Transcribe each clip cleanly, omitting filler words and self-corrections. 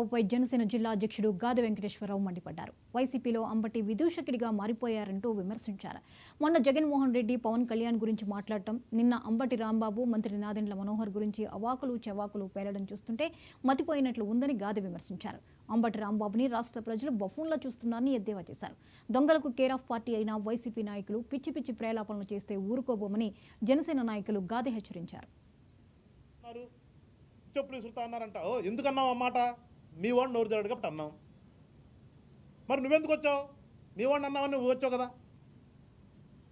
పై జనసేన జిల్లా అధ్యక్షుడు గాదె వెంకటేశ్వరరావు మండిపడ్డారు. వైసీపీలో అంబటి విదూషకుడిగా మారిపోయారంటూ విమర్శించారు. మొన్న జగన్మోహన్ రెడ్డి, పవన్ కళ్యాణ్ గురించి మాట్లాడటం, నిన్న అంబటి రాంబాబు, మంత్రి నాదెండ్ల మనోహర్ గురించి అవాకులు చెవాకులు పేలడం చూస్తుంటే మతిపోయినట్లు ఉందని గాదె విమర్శించారు. అంబటి రాంబాబుని రాష్ట్ర ప్రజలు బఫూన్లా చూస్తున్నారని ఎద్దేవా చేశారు. దొంగలకు కేర్ ఆఫ్ పార్టీ అయిన వైసీపీ నాయకులు పిచ్చి పిచ్చి ప్రేలాపనలు చేస్తే ఊరుకోబోమని జనసేన నాయకులు గాదె హెచ్చరించారు. ఎందుకన్నావు అన్నమాట? మీ వాడిని నోరు జరగడు కాబట్టి అన్నాం. మరి నువ్వెందుకు వచ్చావు? మీ వాడిని అన్నావని నువ్వు వచ్చావు కదా.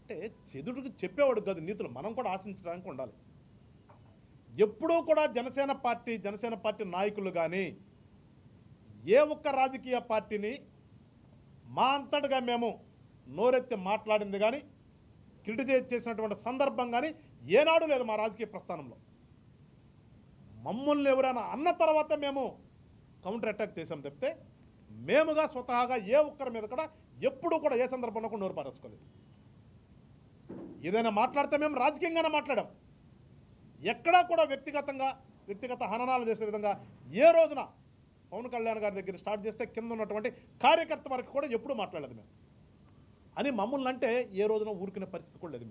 అంటే చెదుడికి చెప్పేవాడు కాదు నీతులు, మనం కూడా ఆశించడానికి ఉండాలి. ఎప్పుడూ కూడా జనసేన పార్టీ నాయకులు కానీ ఏ ఒక్క రాజకీయ పార్టీని మా అంతటిగా మేము నోరెత్తి మాట్లాడింది కానీ క్రిటిసైజ్ చేసినటువంటి సందర్భం కానీ ఏనాడు లేదు మా రాజకీయ ప్రస్థానంలో. మమ్మల్ని ఎవరైనా అన్న తర్వాత మేము కౌంటర్ అటాక్ చేసాం తప్పితే మేముగా స్వతహాగా ఏ ఒక్కరి మీద కూడా ఎప్పుడూ కూడా ఏ సందర్భంలో కూడా నోరు పారేసుకోలేదు. ఏదైనా మాట్లాడితే మేము రాజకీయంగానే మాట్లాడాం. ఎక్కడా కూడా వ్యక్తిగత హననాలు చేసే విధంగా ఏ రోజున పవన్ కళ్యాణ్ గారి దగ్గర స్టార్ట్ చేస్తే కింద ఉన్నటువంటి కార్యకర్త వరకు కూడా ఎప్పుడూ మాట్లాడలేదు మేము. అని మమ్మల్ని అంటే ఏ రోజున ఊరుకునే పరిస్థితి కూడా లేదు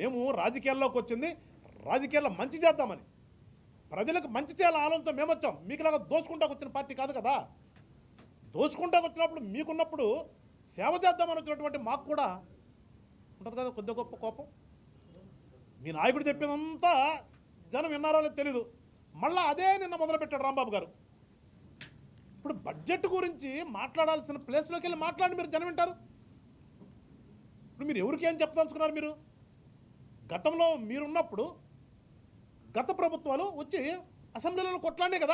మేము రాజకీయాల్లోకి వచ్చింది రాజకీయాల్లో మంచి చేద్దామని, ప్రజలకు మంచి చేయాలని ఆలోచనతో మేము వచ్చాం. మీకులాగా దోచుకుంటాకు వచ్చిన పార్టీ కాదు కదా. దోచుకుంటాకు వచ్చినప్పుడు మీకున్నప్పుడు సేవ చేద్దామని వచ్చినటువంటి మాకు కూడా ఉంటుంది కదా కొద్ది గొప్ప కోపం. మీ నాయకుడు చెప్పినంతా జనం విన్నారో లేదో తెలీదు. మళ్ళీ అదే నిన్న మొదలుపెట్టాడు రాంబాబు గారు. ఇప్పుడు బడ్జెట్ గురించి మాట్లాడాల్సిన ప్లేస్లోకి వెళ్ళి మాట్లాడి మీరు జనం వింటారు. ఇప్పుడు మీరు ఎవరికి ఏం చెప్పదలుచుకున్నారు? మీరు గతంలో మీరున్నప్పుడు గత ప్రభుత్వాలు వచ్చి అసెంబ్లీలో కొట్లాడే కదా.